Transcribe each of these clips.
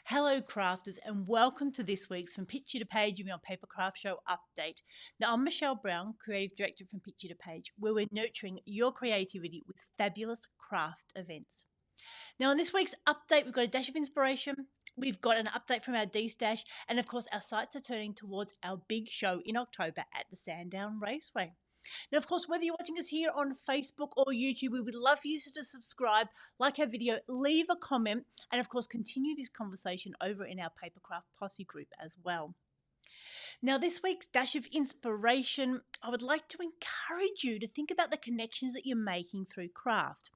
Hello crafters and welcome to this week's From Picture to Page with me on Papercraft Show update. Now I'm Michelle Brown, Creative Director from Picture to Page, where we're nurturing your creativity with fabulous craft events. Now in this week's update we've got a dash of inspiration, we've got an update from our DESTASH, and of course our sights are turning towards our big show in October at the SANDOWN Raceway. Now, of course, whether you're watching us here on Facebook or YouTube, we would love for you to subscribe, like our video, leave a comment, and of course, continue this conversation over in our Papercraft Posse group as well. Now, this week's dash of inspiration, I would like to encourage you to think about the connections that you're making through craft.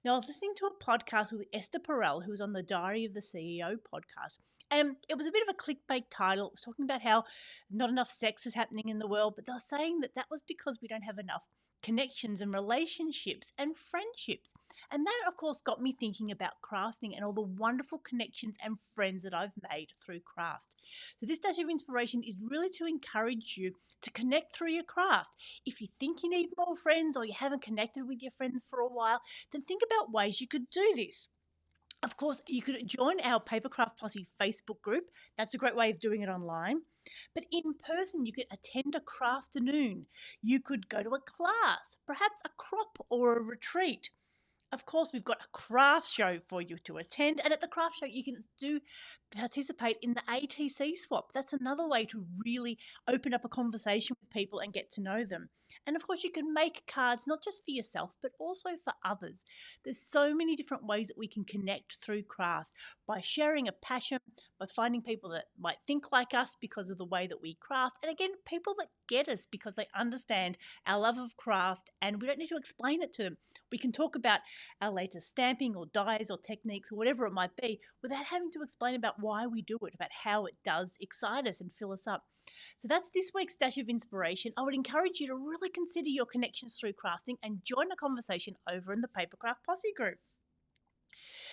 Now, I was listening to a podcast with Esther Perel, who was on the Diary of the CEO podcast, and it was a bit of a clickbait title. It was talking about how not enough sex is happening in the world, but they were saying that was because we don't have enough connections and relationships and friendships. And that, of course, got me thinking about crafting and all the wonderful connections and friends that I've made through craft. So this dash of inspiration is really to encourage you to connect through your craft. If you think you need more friends or you haven't connected with your friends for a while, then think about ways you could do this. Of course, you could join our Papercraft Posse Facebook group. That's a great way of doing it online. But in person, you could attend a crafternoon. You could go to a class, perhaps a crop or a retreat. Of course, we've got a craft show for you to attend, and at the craft show you can participate in the ATC swap. That's another way to really open up a conversation with people and get to know them. And of course, you can make cards not just for yourself but also for others. There's so many different ways that we can connect through craft, by sharing a passion, by finding people that might think like us because of the way that we craft, and again, people that get us because they understand our love of craft and we don't need to explain it to them. We can talk about our latest stamping or dyes or techniques or whatever it might be without having to explain about why we do it, about how it does excite us and fill us up. So that's this week's dash of inspiration. I would encourage you to really consider your connections through crafting and join a conversation over in the Papercraft Posse group.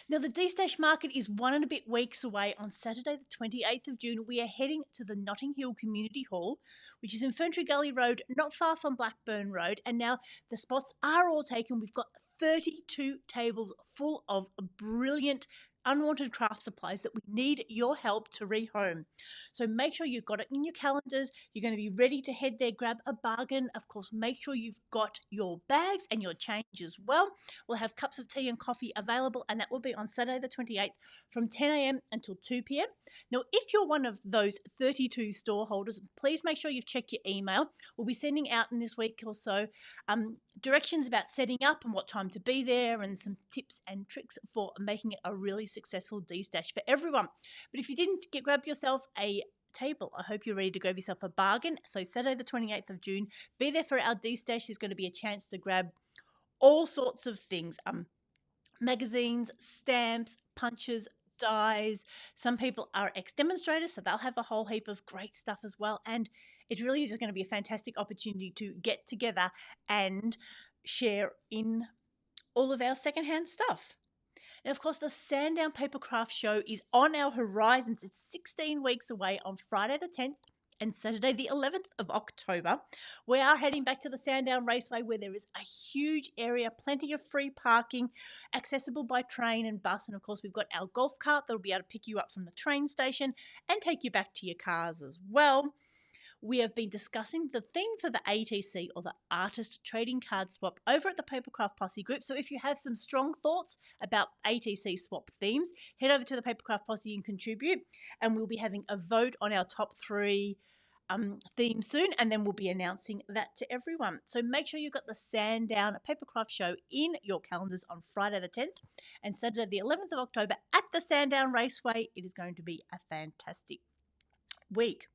Now, the DESTASH market is 1.5 weeks away. On Saturday, the 28th of June, we are heading to the Notting Hill Community Hall, which is in Ferntree Gully Road, not far from Blackburn Road. And now the spots are all taken. We've got 32 tables full of brilliant unwanted craft supplies that we need your help to rehome. So make sure you've got it in your calendars. You're going to be ready to head there, grab a bargain. Of course, make sure you've got your bags and your change as well. We'll have cups of tea and coffee available, and that will be on Saturday the 28th from 10 a.m. until 2 p.m. Now, if you're one of those 32 store holders, please make sure you've checked your email. We'll be sending out in this week or so directions about setting up and what time to be there, and some tips and tricks for making it a really successful DESTASH for everyone. But if you didn't grab yourself a table, I hope you're ready to grab yourself a bargain. So Saturday the 28th of June, be there for our DESTASH. There's going to be a chance to grab all sorts of things, magazines, stamps, punches, dies. Some people are ex-demonstrators, so they'll have a whole heap of great stuff as well. And it really is going to be a fantastic opportunity to get together and share in all of our secondhand stuff. And of course, the Sandown Papercraft Show is on our horizons. It's 16 weeks away on Friday the 10th and Saturday the 11th of October. We are heading back to the Sandown Raceway, where there is a huge area, plenty of free parking, accessible by train and bus. And of course, we've got our golf cart that'll be able to pick you up from the train station and take you back to your cars as well. We have been discussing the theme for the ATC, or the Artist Trading Card Swap, over at the Papercraft Posse group. So if you have some strong thoughts about ATC swap themes, head over to the Papercraft Posse and contribute. And we'll be having a vote on our top 3 themes soon, and then we'll be announcing that to everyone. So make sure you've got the Sandown Papercraft Show in your calendars on Friday the 10th and Saturday the 11th of October at the Sandown Raceway. It is going to be a fantastic week.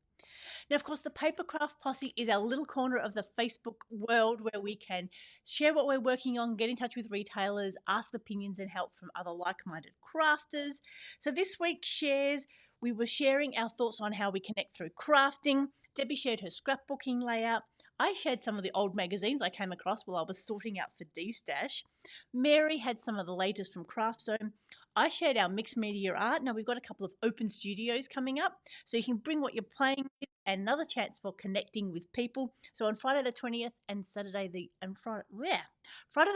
Now, of course, the Papercraft Posse is our little corner of the Facebook world where we can share what we're working on, get in touch with retailers, ask opinions and help from other like-minded crafters. So this week we were sharing our thoughts on how we connect through crafting. Debbie shared her scrapbooking layout. I shared some of the old magazines I came across while I was sorting out for DESTASH. Mary had some of the latest from Craft Zone. I shared our mixed media art. Now, we've got a couple of open studios coming up, so you can bring what you're playing with another chance for connecting with people. So on Friday the 20th and Friday the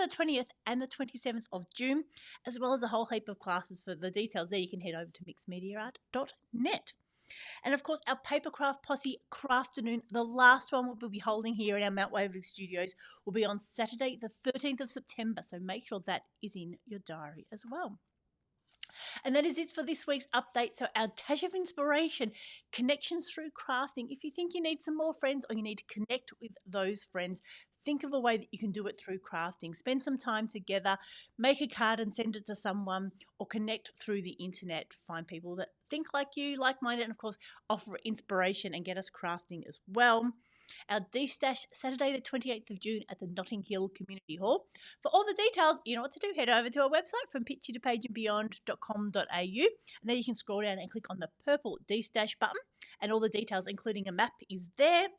20th and the 27th of June, as well as a whole heap of classes. For the details there, you can head over to mixedmediaart.net. And of course, our Papercraft Posse Crafternoon, the last one we'll be holding here in our Mount Waverley studios, will be on Saturday, the 13th of September. So make sure that is in your diary as well. And that is it for this week's update. So our cache of inspiration, connections through crafting. If you think you need some more friends or you need to connect with those friends, think of a way that you can do it through crafting. Spend some time together, make a card and send it to someone, or connect through the internet to find people that think like you, like-minded, and of course offer inspiration and get us crafting as well. Our DESTASH, Saturday the 28th of June at the Notting Hill Community Hall. For all the details, you know what to do. Head over to our website from picture2pageandbeyond.com.au, and there you can scroll down and click on the purple DESTASH button, and all the details, including a map, is there.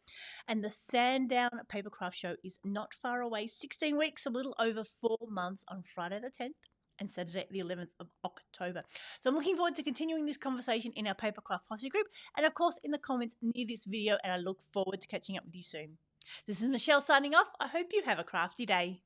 And the SANDOWN Papercraft Show is not far away, 16 weeks, a little over 4 months, on Friday the 10th and Saturday the 11th of October. So I'm looking forward to continuing this conversation in our Papercraft Posse group and, of course, in the comments near this video, and I look forward to catching up with you soon. This is Michelle signing off. I hope you have a crafty day.